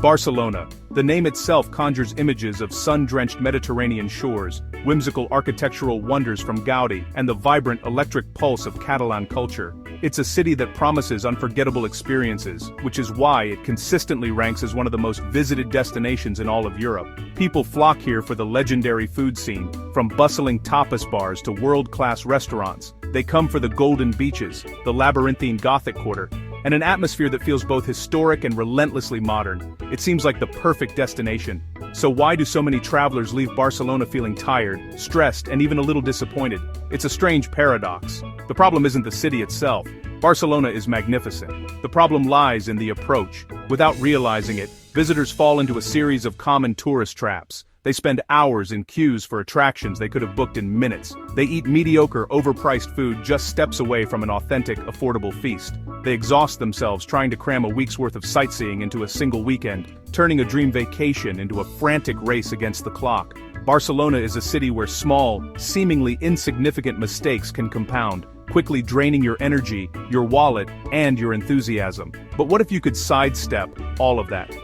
Barcelona. The name itself conjures images of sun-drenched Mediterranean shores, whimsical architectural wonders from Gaudi, and the vibrant electric pulse of Catalan culture. It's a city that promises unforgettable experiences, which is why it consistently ranks as one of the most visited destinations in all of Europe. People flock here for the legendary food scene, from bustling tapas bars to world-class restaurants. They come for the golden beaches, the labyrinthine Gothic quarter, and an atmosphere that feels both historic and relentlessly modern. It seems like the perfect destination. So why do so many travelers leave Barcelona feeling tired, stressed, and even a little disappointed? It's a strange paradox. The problem isn't the city itself. Barcelona is magnificent. The problem lies in the approach. Without realizing it, visitors fall into a series of common tourist traps. They spend hours in queues for attractions they could have booked in minutes. They eat mediocre, overpriced food just steps away from an authentic, affordable feast. They exhaust themselves trying to cram a week's worth of sightseeing into a single weekend, turning a dream vacation into a frantic race against the clock. Barcelona is a city where small, seemingly insignificant mistakes can compound, quickly draining your energy, your wallet, and your enthusiasm. But what if you could sidestep all of that?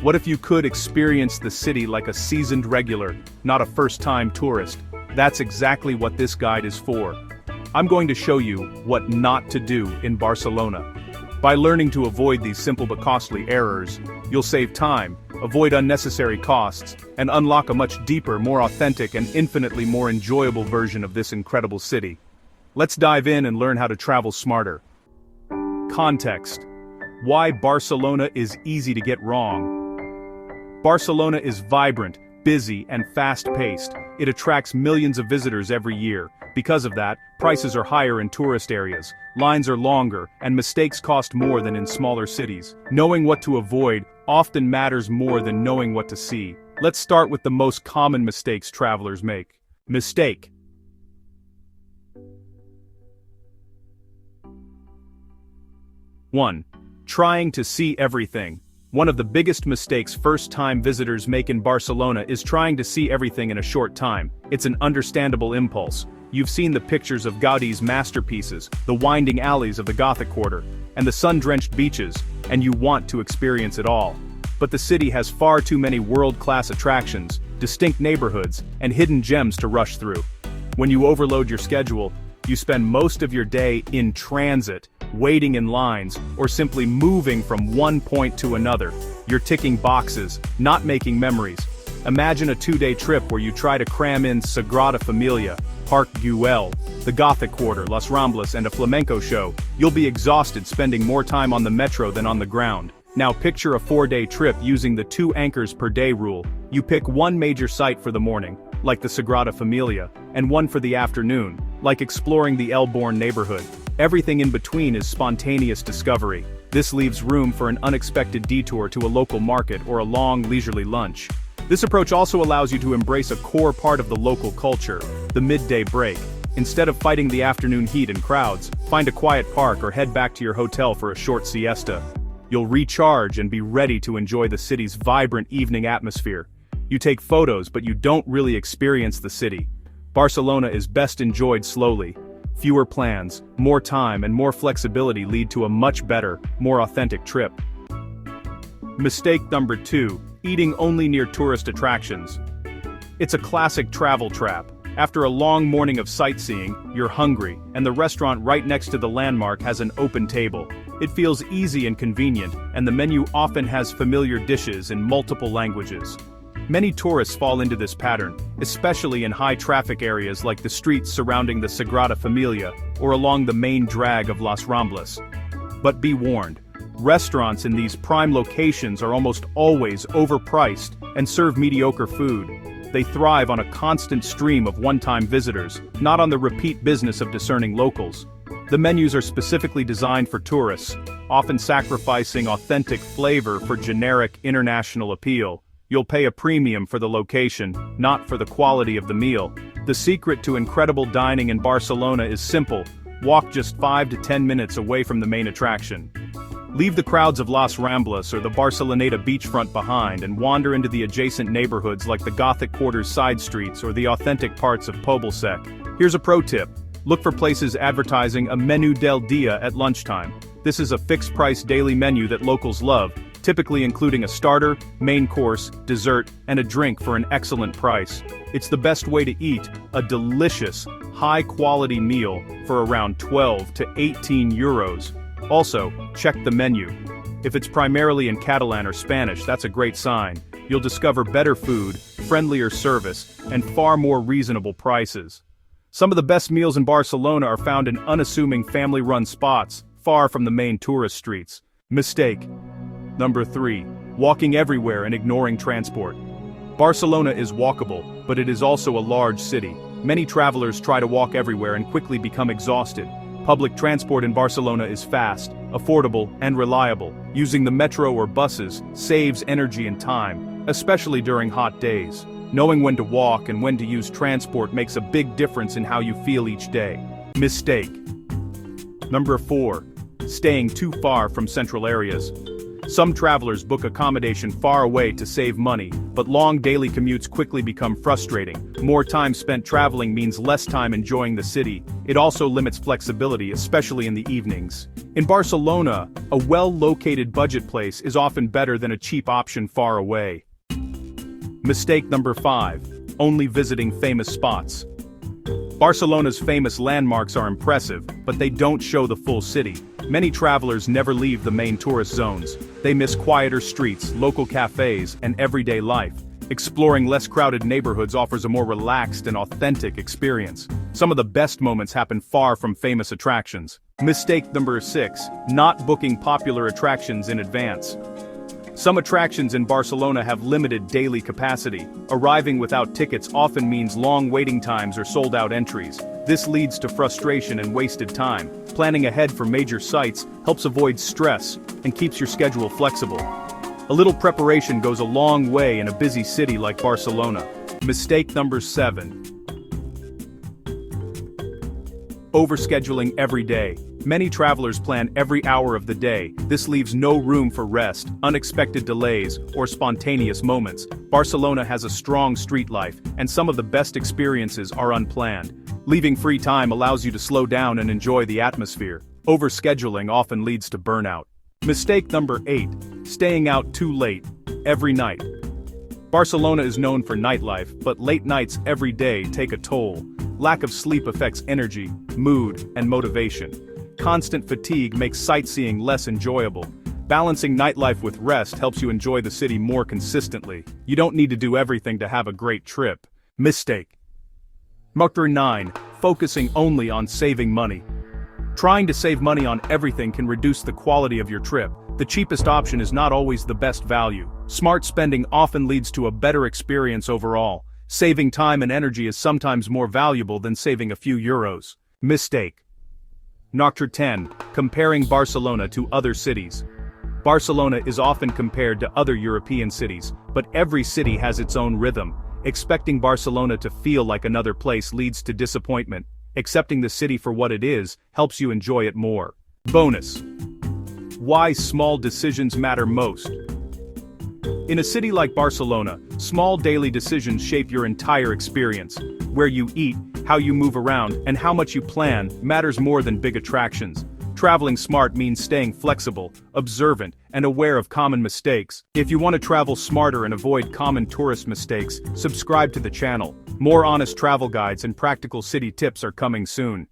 What if you could experience the city like a seasoned regular, not a first-time tourist? That's exactly what this guide is for. I'm going to show you what not to do in Barcelona. By learning to avoid these simple but costly errors, you'll save time, avoid unnecessary costs, and unlock a much deeper, more authentic, and infinitely more enjoyable version of this incredible city. Let's dive in and learn how to travel smarter. Context. Why Barcelona is easy to get wrong. Barcelona is vibrant, busy, and fast-paced. It attracts millions of visitors every year. Because of that, prices are higher in tourist areas, lines are longer, and mistakes cost more than in smaller cities. Knowing what to avoid often matters more than knowing what to see. Let's start with the most common mistakes travelers make. Mistake. One. Trying to see everything. One of the biggest mistakes first-time visitors make in Barcelona is trying to see everything in a short time. It's an understandable impulse. You've seen the pictures of Gaudi's masterpieces, the winding alleys of the Gothic quarter, and the sun-drenched beaches, and you want to experience it all. But the city has far too many world-class attractions, distinct neighborhoods, and hidden gems to rush through. When you overload your schedule, you spend most of your day in transit, waiting in lines, or simply moving from one point to another. You're ticking boxes, not making memories. Imagine a 2-day trip where you try to cram in Sagrada Familia, Park Güell, the Gothic Quarter, Las Ramblas, and a flamenco show. You'll be exhausted spending more time on the metro than on the ground. Now picture a 4-day trip using the 2 anchors per day rule. You pick one major site for the morning, like the Sagrada Familia, and one for the afternoon, like exploring the Elborn neighborhood. Everything in between is spontaneous discovery. This leaves room for an unexpected detour to a local market or a long, leisurely lunch. This approach also allows you to embrace a core part of the local culture, the midday break. Instead of fighting the afternoon heat and crowds, find a quiet park or head back to your hotel for a short siesta. You'll recharge and be ready to enjoy the city's vibrant evening atmosphere. You take photos, but you don't really experience the city. Barcelona is best enjoyed slowly. Fewer plans, more time, and more flexibility lead to a much better, more authentic trip. Mistake number 2. Eating only near tourist attractions. It's a classic travel trap. After a long morning of sightseeing, you're hungry, and the restaurant right next to the landmark has an open table. It feels easy and convenient, and the menu often has familiar dishes in multiple languages. Many tourists fall into this pattern, especially in high-traffic areas like the streets surrounding the Sagrada Familia or along the main drag of Las Ramblas. But be warned, restaurants in these prime locations are almost always overpriced and serve mediocre food. They thrive on a constant stream of one-time visitors, not on the repeat business of discerning locals. The menus are specifically designed for tourists, often sacrificing authentic flavor for generic international appeal. You'll pay a premium for the location, not for the quality of the meal. The secret to incredible dining in Barcelona is simple: walk just 5 to 10 minutes away from the main attraction. Leave the crowds of Las Ramblas or the Barceloneta beachfront behind and wander into the adjacent neighborhoods like the Gothic Quarter's side streets or the authentic parts of Pobl-sec. Here's a pro tip: look for places advertising a Menú del Día at lunchtime. This is a fixed-price daily menu that locals love, typically including a starter, main course, dessert, and a drink for an excellent price. It's the best way to eat a delicious, high-quality meal for around 12 to 18 euros. Also, check the menu. If it's primarily in Catalan or Spanish, that's a great sign. You'll discover better food, friendlier service, and far more reasonable prices. Some of the best meals in Barcelona are found in unassuming family-run spots, far from the main tourist streets. Mistake. Number 3. Walking everywhere and ignoring transport. Barcelona is walkable, but it is also a large city. Many travelers try to walk everywhere and quickly become exhausted. Public transport in Barcelona is fast, affordable, and reliable. Using the metro or buses saves energy and time, especially during hot days. Knowing when to walk and when to use transport makes a big difference in how you feel each day. Mistake. Number 4. Staying too far from central areas. Some travelers book accommodation far away to save money, but long daily commutes quickly become frustrating. More time spent traveling means less time enjoying the city. It also limits flexibility, especially in the evenings. In Barcelona, a well-located budget place is often better than a cheap option far away. Mistake number 5. Only visiting famous spots. Barcelona's famous landmarks are impressive, but they don't show the full city. Many travelers never leave the main tourist zones. They miss quieter streets, local cafes, and everyday life. Exploring less crowded neighborhoods offers a more relaxed and authentic experience. Some of the best moments happen far from famous attractions. Mistake number 6. Not booking popular attractions in advance. Some attractions in Barcelona have limited daily capacity. Arriving without tickets often means long waiting times or sold-out entries. This leads to frustration and wasted time. Planning ahead for major sites helps avoid stress and keeps your schedule flexible. A little preparation goes a long way in a busy city like Barcelona. Mistake number 7. Overscheduling every day. Many travelers plan every hour of the day. This leaves no room for rest, unexpected delays, or spontaneous moments. Barcelona has a strong street life, and some of the best experiences are unplanned. Leaving free time allows you to slow down and enjoy the atmosphere. Overscheduling often leads to burnout. Mistake number 8. Staying out too late. Every night. Barcelona is known for nightlife, but late nights every day take a toll. Lack of sleep affects energy, mood, and motivation. Constant fatigue makes sightseeing less enjoyable. Balancing nightlife with rest helps you enjoy the city more consistently. You don't need to do everything to have a great trip. Mistake. Number 9. Focusing only on saving money. Trying to save money on everything can reduce the quality of your trip. The cheapest option is not always the best value. Smart spending often leads to a better experience overall. Saving time and energy is sometimes more valuable than saving a few euros. Mistake. Number 10. Comparing Barcelona to other cities. Barcelona is often compared to other European cities, but every city has its own rhythm. Expecting Barcelona to feel like another place leads to disappointment. Accepting the city for what it is helps you enjoy it more. Bonus. Why small decisions matter most. In a city like Barcelona, small daily decisions shape your entire experience. Where you eat, how you move around, and how much you plan matters more than big attractions. Traveling smart means staying flexible, observant, and aware of common mistakes. If you want to travel smarter and avoid common tourist mistakes, subscribe to the channel. More honest travel guides and practical city tips are coming soon.